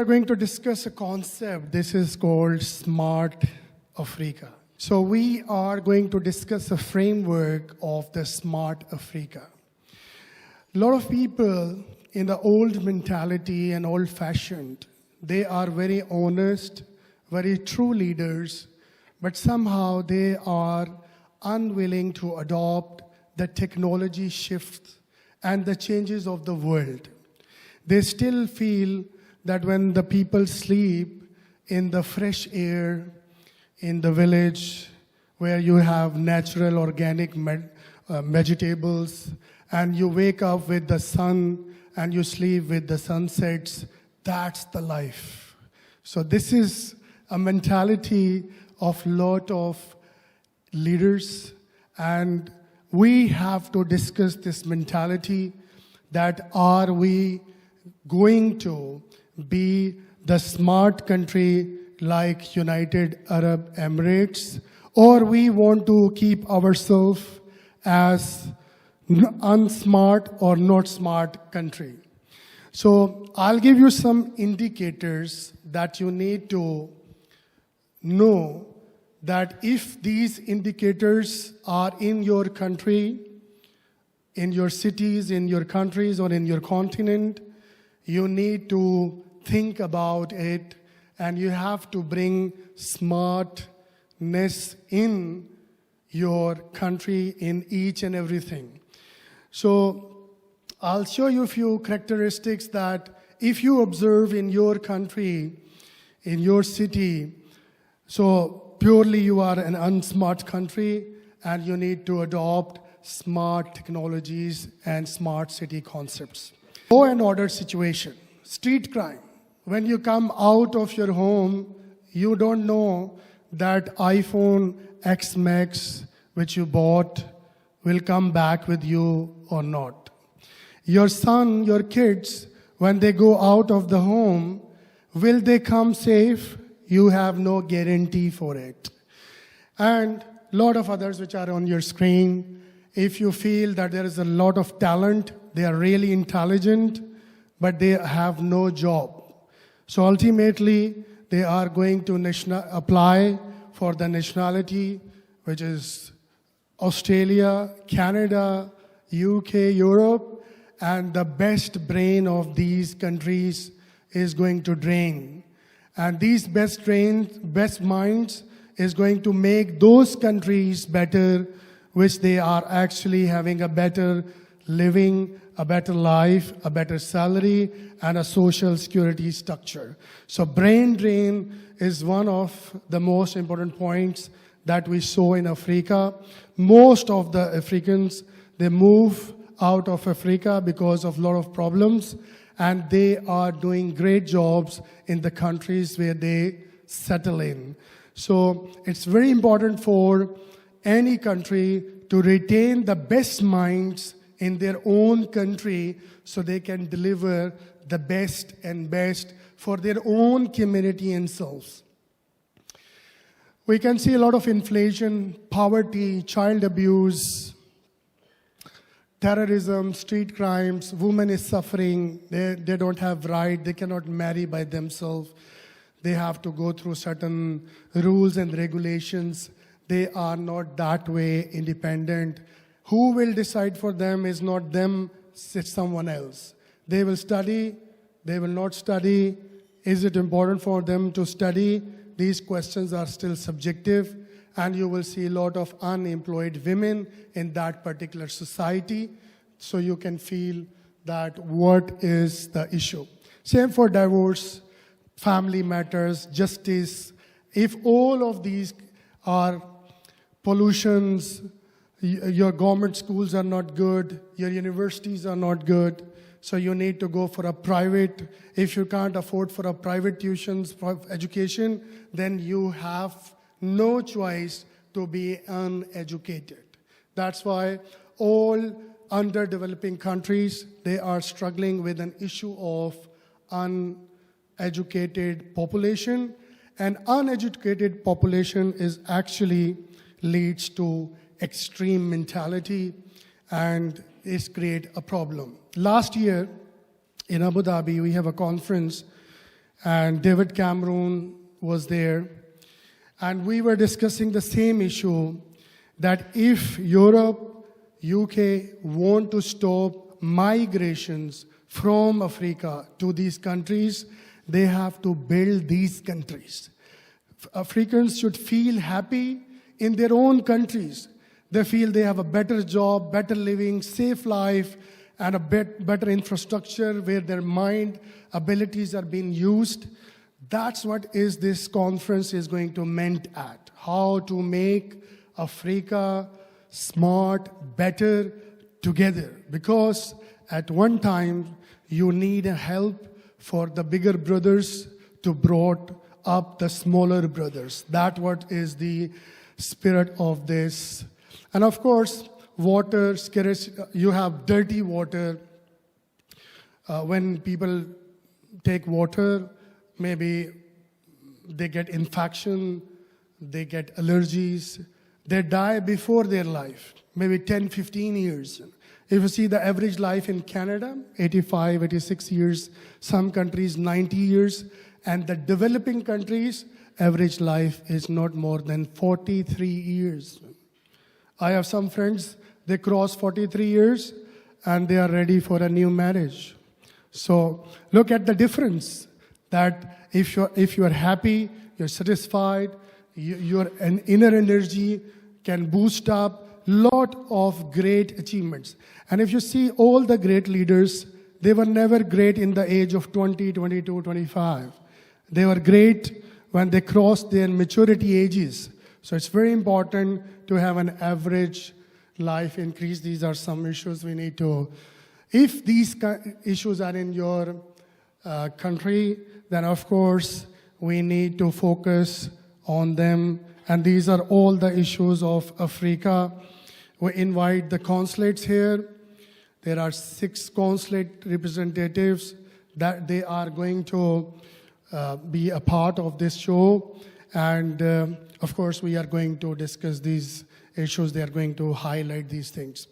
going to discuss a concept. This is called Smart Africa. So we are going to discuss a framework of the Smart Africa. A lot of people in the old mentality and old-fashioned, they are very honest, very true leaders, but somehow they are unwilling to adopt the technology shifts and the changes of the world. They still feel that when the people sleep in the fresh air, in the village, where you have natural organic vegetables, and you wake up with the sun and you sleep with the sunsets, that's the life. So this is a mentality of lot of leaders, and we have to discuss this mentality that are we going to be the smart country like United Arab Emirates, or we want to keep ourselves as unsmart or not smart country. So I'll give you some indicators that you need to know that if these indicators are in your country, in your cities, in your countries, or in your continent, you need to think about it, and you have to bring smartness in your country in each and everything. So I'll show you a few characteristics that if you observe in your country, in your city, so purely you are an unsmart country and you need to adopt smart technologies and smart city concepts. Law and order situation, street crime. When you come out of your home, you don't know that iPhone X Max, which you bought, will come back with you or not. Your son, your kids, when they go out of the home, will they come safe? You have no guarantee for it. And a lot of others which are on your screen. If you feel that there is a lot of talent, they are really intelligent, but they have no job. So ultimately, they are going to apply for the nationality, which is Australia, Canada, UK, Europe, and the best brain of these countries is going to drain. And these best minds is going to make those countries better, which they are actually having a better living, a better life, a better salary, and a social security structure. So brain drain is one of the most important points that we saw in Africa. Most of the Africans, they move out of Africa because of a lot of problems, and they are doing great jobs in the countries where they settle in. So it's very important for any country to retain the best minds in their own country so they can deliver the best and best for their own community and selves. We can see a lot of inflation, poverty, child abuse, terrorism, street crimes, women is suffering, they don't have right, they cannot marry by themselves. They have to go through certain rules and regulations. They are not that way independent. Who will decide for them is not them, it's someone else. They will study, they will not study. Is it important for them to study? These questions are still subjective, and you will see a lot of unemployed women in that particular society. So you can feel that what is the issue. Same for divorce, family matters, justice. If all of these are pollutions, your government schools are not good, your universities are not good, so you need to go for a private. If you can't afford for a private tuitions for education, then you have no choice to be uneducated. That's why all underdeveloping countries, they are struggling with an issue of uneducated population, and uneducated population is actually leads to extreme mentality and is create a problem. Last year in Abu Dhabi, we have a conference, and David Cameron was there. And we were discussing the same issue, that if Europe, UK want to stop migrations from Africa to these countries, they have to build these countries. Africans should feel happy in their own countries. They feel they have a better job, better living, safe life, and a better infrastructure where their mind abilities are being used. That's what is this conference is going to meant at. How to make Africa smart, better together. Because at one time, you need a help for the bigger brothers to brought up the smaller brothers. That what is the spirit of this. And of course, water scarce, you have dirty water. When people take water, maybe they get infection, they get allergies, they die before their life, maybe 10, 15 years. If you see the average life in Canada, 85, 86 years, some countries 90 years, and the developing countries, average life is not more than 43 years. I have some friends, they cross 43 years and they are ready for a new marriage. So look at the difference, that if you are happy, you're satisfied, your inner energy can boost up lot of great achievements. And if you see all the great leaders, they were never great in the age of 20, 22, 25. They were great when they crossed their maturity ages. So it's very important to have an average life increase. These are some issues we need to, if these issues are in your country, then of course we need to focus on them. And these are all the issues of Africa. We invite the consulates here. There are 6 consulate representatives that they are going to be a part of this show. And of course, we are going to discuss these issues. They are going to highlight these things.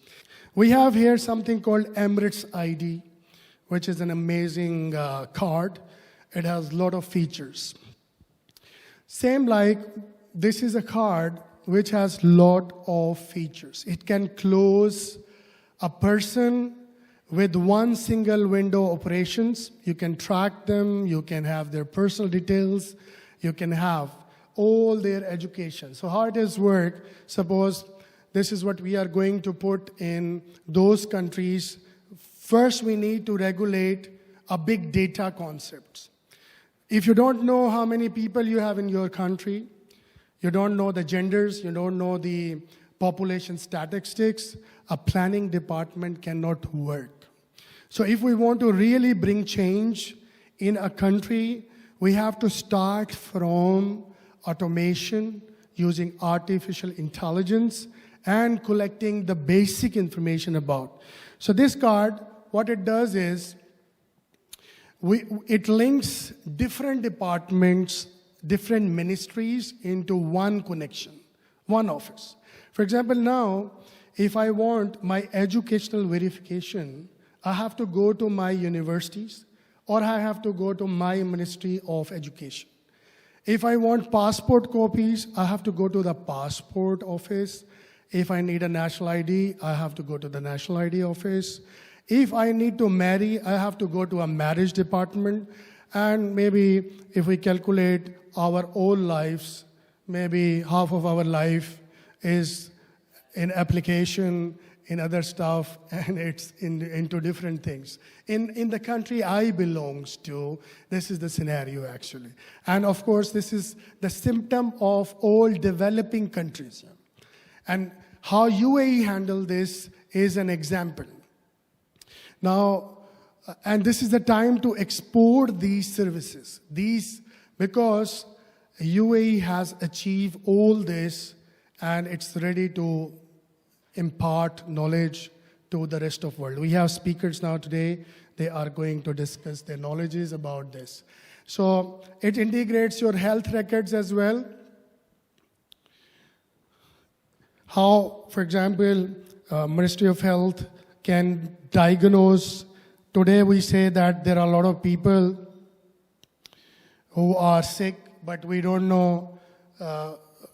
We have here something called Emirates ID, which is an amazing card. It has a lot of features. Same like this is a card which has a lot of features. It can close a person with one single window operations. You can track them, you can have their personal details, you can have all their education. So how it is work, suppose this is what we are going to put in those countries. First, we need to regulate a big data concept. If you don't know how many people you have in your country, you don't know the genders, you don't know the population statistics, a planning department cannot work. So if we want to really bring change in a country, we have to start from automation, using artificial intelligence, and collecting the basic information about. So this card, what it does is, it links different departments, different ministries into one connection, one office. For example, now, if I want my educational verification, I have to go to my universities, or I have to go to my Ministry of Education. If I want passport copies, I have to go to the passport office. If I need a national ID, I have to go to the national ID office. If I need to marry, I have to go to a marriage department. And maybe if we calculate our own lives, maybe half of our life is in application, in other stuff, and it's into different things. In the country I belongs to, this is the scenario actually. And of course, this is the symptom of all developing countries. And how UAE handle this is an example. Now, and this is the time to export these services. Because UAE has achieved all this and it's ready to impart knowledge to the rest of the world. We have speakers now today. They are going to discuss their knowledges about this. So it integrates your health records as well. How, for example, Ministry of Health can diagnose. Today we say that there are a lot of people who are sick, but we don't know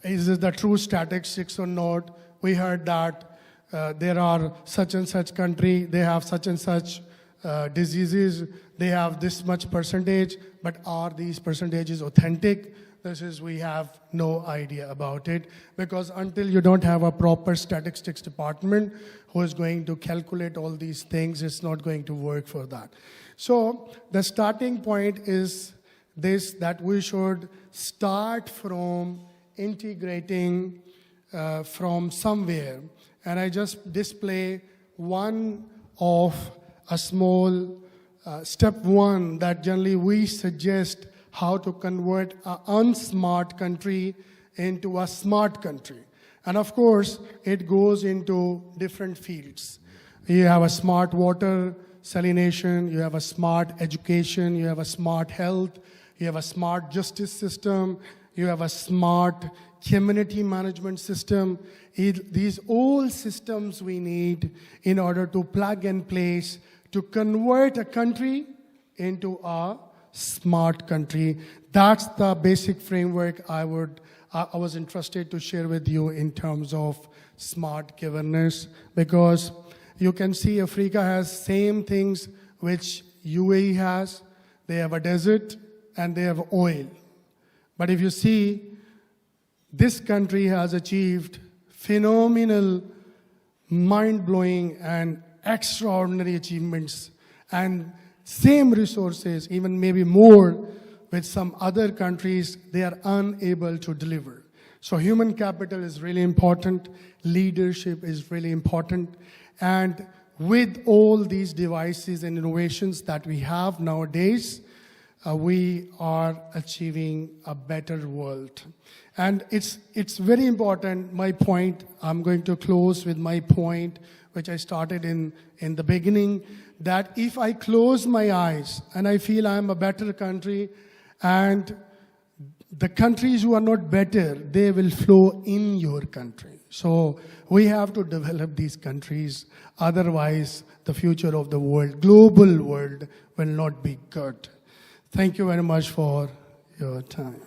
is it the true statistics or not. We heard that there are such and such country, they have such and such diseases, they have this much percentage, but are these percentages authentic? We have no idea about it, because until you don't have a proper statistics department who is going to calculate all these things, it's not going to work for that. So the starting point is this, that we should start from integrating from somewhere. And I just display one of a small step one that generally we suggest how to convert an unsmart country into a smart country. And of course, it goes into different fields. You have a smart water salination, you have a smart education, you have a smart health, you have a smart justice system, you have a smart community management system. These all systems we need in order to plug and place to convert a country into a smart country. That's the basic framework I was interested to share with you in terms of smart governance, because you can see Africa has same things which UAE has. They have a desert and they have oil. But if you see, this country has achieved phenomenal, mind-blowing and extraordinary achievements, and same resources, even maybe more, with some other countries, they are unable to deliver. So human capital is really important, leadership is really important, and with all these devices and innovations that we have nowadays, we are achieving a better world. And it's very important, my point, I'm going to close with my point, which I started in the beginning, that if I close my eyes and I feel I'm a better country, and the countries who are not better, they will flow in your country. So we have to develop these countries, otherwise the future of the world, global world, will not be good. Thank you very much for your time.